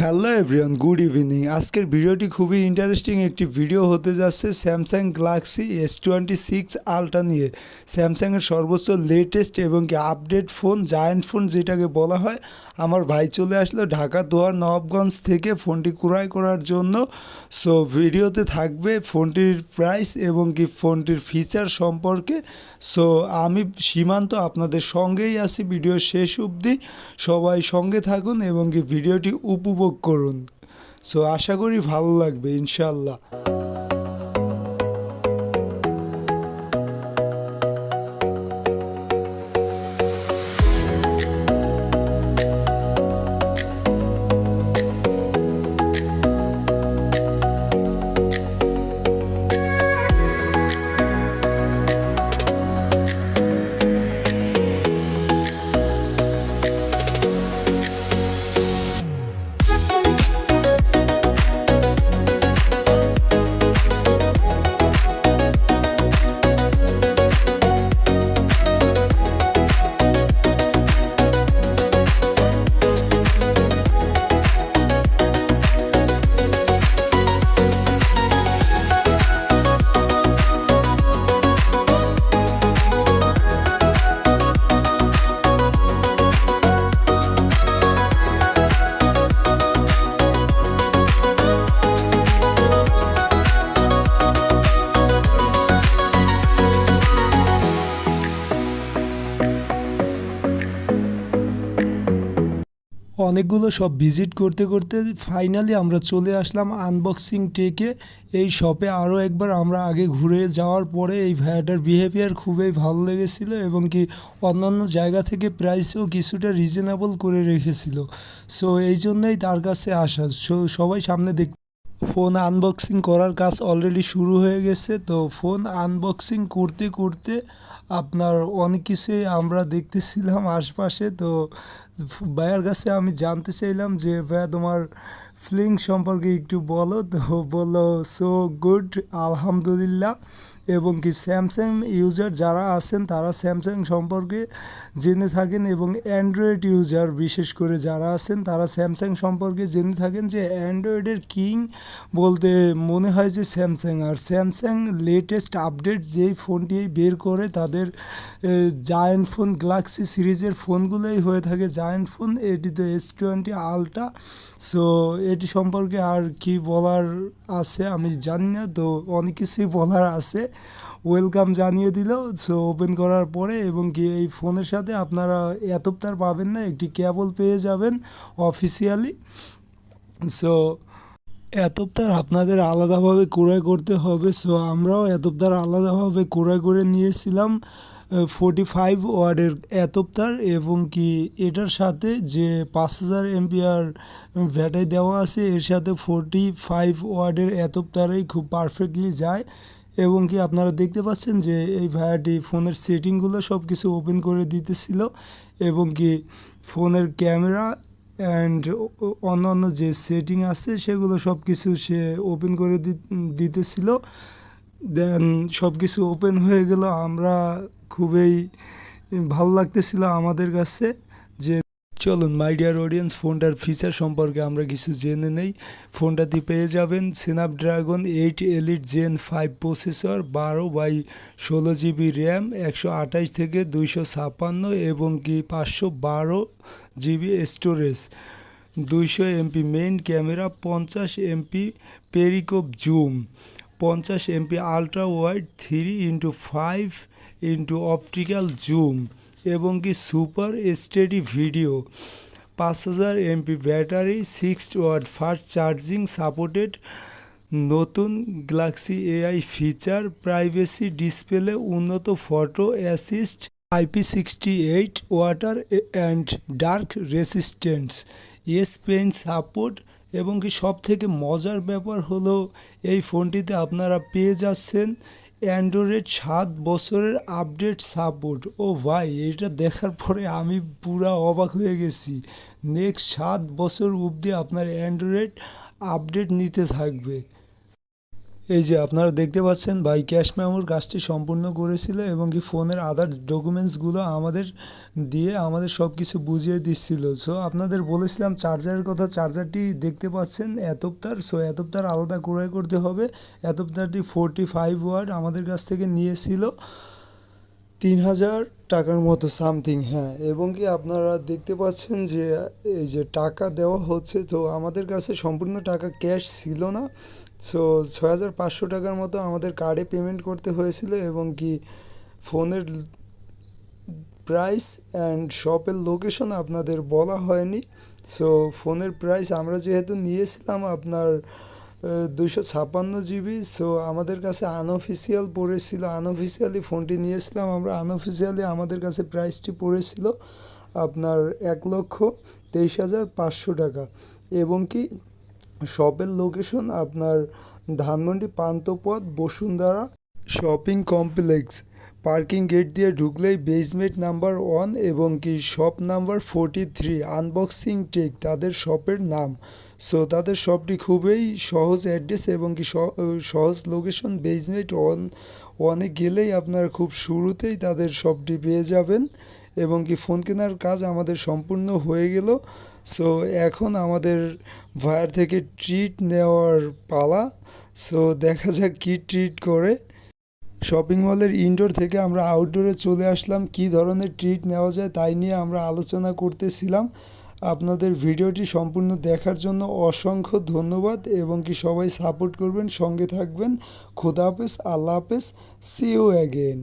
Hello everyone, good evening. আজকের ভিডিওটি খুবই ইন্টারেস্টিং একটি ভিডিও হতে যাচ্ছে স্যামসাং গ্যালাক্সি S26 আলট্রা নিয়ে। স্যামসাংয়ের সর্বোচ্চ লেটেস্ট এবং কি আপডেট ফোন, জায়ান্ট ফোন যেটাকে বলা হয়। আমার ভাই চলে আসলো ঢাকা দোহার নবাবগঞ্জ থেকে ফোনটি ক্রয় করার জন্য। সো ভিডিওতে থাকবে ফোনটির প্রাইস এবং কি ফোনটির ফিচার সম্পর্কে। সো আমি সীমান্ত আপনাদের সঙ্গেই আছি ভিডিও শেষ অবধি। সবাই সঙ্গে থাকুন এবং কি ভিডিওটি উপভোগ করুন। সো আশা করি ভালো লাগবে ইনশাল্লাহ। অনেকগুলো সব ভিজিট করতে করতে ফাইনালি আমরা চলে আসলাম আনবক্সিং টেকে। এই শপে আরও একবার আমরা আগে ঘুরে যাওয়ার পরে এই ভাইয়াটার বিহেভিয়ার খুবই ভালো লেগেছিলো এবং কি অন্যান্য জায়গা থেকে প্রাইসও কিছুটা রিজনেবল করে রেখেছিল। সো এই জন্যই তার কাছে আসা। সবাই সামনে দেখ ফোন আনবক্সিং করার কাজ অলরেডি শুরু হয়ে গেছে। তো ফোন আনবক্সিং করতে করতে আপনার অনেক কিছুই আমরা দেখতেছিলাম আশপাশে। তো ভাইয়ার কাছে আমি জানতে চাইলাম যে ভাইয়া তোমার ফিলিং সম্পর্কে একটু বলো। তো বললো সো গুড, আলহামদুলিল্লাহ। এবং কি স্যামসাং ইউজার যারা আছেন তারা স্যামসাং সম্পর্কে জেনে থাকেন এবং অ্যান্ড্রয়েড ইউজার বিশেষ করে যারা আছেন তারা স্যামসাং সম্পর্কে জেনে থাকেন যে অ্যান্ড্রয়েডের কিং বলতে মনে হয় যে স্যামসাং। আর স্যামসাং লেটেস্ট আপডেট যেই ফোনটি বের করে তাদের জায়ান্ট ফোন গ্যালাক্সি সিরিজের ফোনগুলোই হয়ে থাকে জায়ান্ট ফোন। এটি তো S20 আলট্রা। সো এটি সম্পর্কে আর কি বলার আছে আমি জানি না। তো অনেক কিছুই বলার আছে। ওয়েলকাম জানিয়ে দিল। সো ওপেন করার পরে এবং কি এই ফোনের সাথে আপনারা অ্যাডাপ্টার পাবেন না, একটি কেবল পেয়ে যাবেন অফিসিয়ালি। সো অ্যাডাপ্টার আপনাদের আলাদাভাবে ক্রয় করতে হবে। সো আমরাও অ্যাডাপ্টার আলাদাভাবে ক্রয় করে নিয়েছিলাম 45 ওয়াটের অ্যাডাপ্টার এবং কি এটার সাথে যে 5000 এমপিআর ব্যাটারি দেওয়া আছে এর সাথে 45 ওয়াটের অ্যাডাপ্টারেই খুব পারফেক্টলি যায়। এবং কি আপনারা দেখতে পাচ্ছেন যে এই ভাইয়াটি ফোনের সেটিংগুলো সব কিছু ওপেন করে দিতেছিল এবং কি ফোনের ক্যামেরা অ্যান্ড অন্যান্য যে সেটিং আছে সেগুলো সব কিছু সে ওপেন করে দিতেছিল। দেন সব কিছু ওপেন হয়ে গেল। আমরা খুবই ভালো লাগতেছিল আমাদের কাছে। যে চলুন মাই ডিয়ার অডিয়েন্স, ফোনটার ফিচার সম্পর্কে আমরা কিছু জেনে নেই। ফোনটাতে পেয়ে যাবেন Snapdragon 8 elite gen 5 processor, 12/16 GB RAM, 128 থেকে 256 এবং কি 512 GB storage, 200 MP main camera, 50 MP periscope zoom, 50 MP ultra wide 3x5 optical zoom এবং কি super steady video, 5000 MP battery, 6 watt fast charging supported, নতুন Galaxy AI feature, privacy display, উন্নত photo assist, IP68 water and dark resistance, S pen support এবং কি সব থেকে মজার ব্যাপার হলো এই ফোনটিতে আপনারা পেয়ে যাচ্ছেন অ্যান্ড্রয়েড 7 বছরের আপডেট সাপোর্ট। ও ভাই, এটা দেখার পরে আমি পুরা অবাক হয়ে গেছি। নেক্সট 7 বছর অবধি আপনার অ্যান্ড্রয়েড আপডেট নিতে থাকবে এই যে আপনারা দেখতে পাচ্ছেন ভাই ক্যাশ মেমোর কাজটি সম্পূর্ণ করেছিল এবং কি ফোনের আদার ডকুমেন্টসগুলো আমাদের দিয়ে আমাদের সব কিছু বুঝিয়ে দিচ্ছিল। সো আপনাদের বলেছিলাম চার্জারের কথা, চার্জারটি দেখতে পাচ্ছেন অ্যাডাপ্টার। সো অ্যাডাপ্টার আলাদা ক্রয় করতে হবে। অ্যাডাপ্টারটি 45 ওয়াট আমাদের কাছ থেকে নিয়েছিল 3000 টাকার মতো সামথিং। হ্যাঁ, এবং কি আপনারা দেখতে পাচ্ছেন যে এই যে টাকা দেওয়া হচ্ছে, তো আমাদের কাছে সম্পূর্ণ টাকা ক্যাশ ছিল না। সো 6500 টাকার মতো আমাদের কার্ডে পেমেন্ট করতে হয়েছিল এবং কি ফোনের প্রাইস অ্যান্ড শপের লোকেশন আপনাদের বলা হয়নি। সো ফোনের প্রাইস আমরা যেহেতু নিয়েছিলাম আপনার 256 জিবি, সো আমাদের কাছে আনঅফিসিয়াল পড়েছিল, আনঅফিসিয়ালি ফোনটি নিয়েছিলাম আমরা, আনঅফিসিয়ালি আমাদের কাছে প্রাইসটি পড়েছিল আপনার 1,23,500 টাকা। এবং কি শপের লোকেশন আপনার Dhanmondi Panthapath Bashundhara shopping complex, parking gate দিয়ে ঢুকলেই বেসমেন্ট নাম্বার 1 এবং কি শপ নাম্বার 43 আনবক্সিং টেক তাদের শপের নাম। সো তাদের শপটি খুবই সহজ অ্যাড্রেস এবং কি সহজ লোকেশন, বেসমেন্ট 1-এ গেলেই আপনারা খুব শুরুতেই তাদের শপটি পেয়ে যাবেন। এবং কি ফোন কেনার কাজ আমাদের সম্পূর্ণ হয়ে গেল। সো এখন আমাদের ভাইয়ার থেকে ট্রিট নেওয়ার পালা। সো দেখা যাক কী ট্রিট করে। শপিং মলের ইনডোর থেকে আমরা আউটডোরে চলে আসলাম, কী ধরনের ট্রিট নেওয়া যায় তাই নিয়ে আমরা আলোচনা করতেছিলাম। আপনাদের ভিডিওটি সম্পূর্ণ দেখার জন্য অসংখ্য ধন্যবাদ এবং কি সবাই সাপোর্ট করবেন, সঙ্গে থাকবেন। খোদা হাফেজ, আল্লাহ হাফেজ, সি ইউ অ্যাগেন।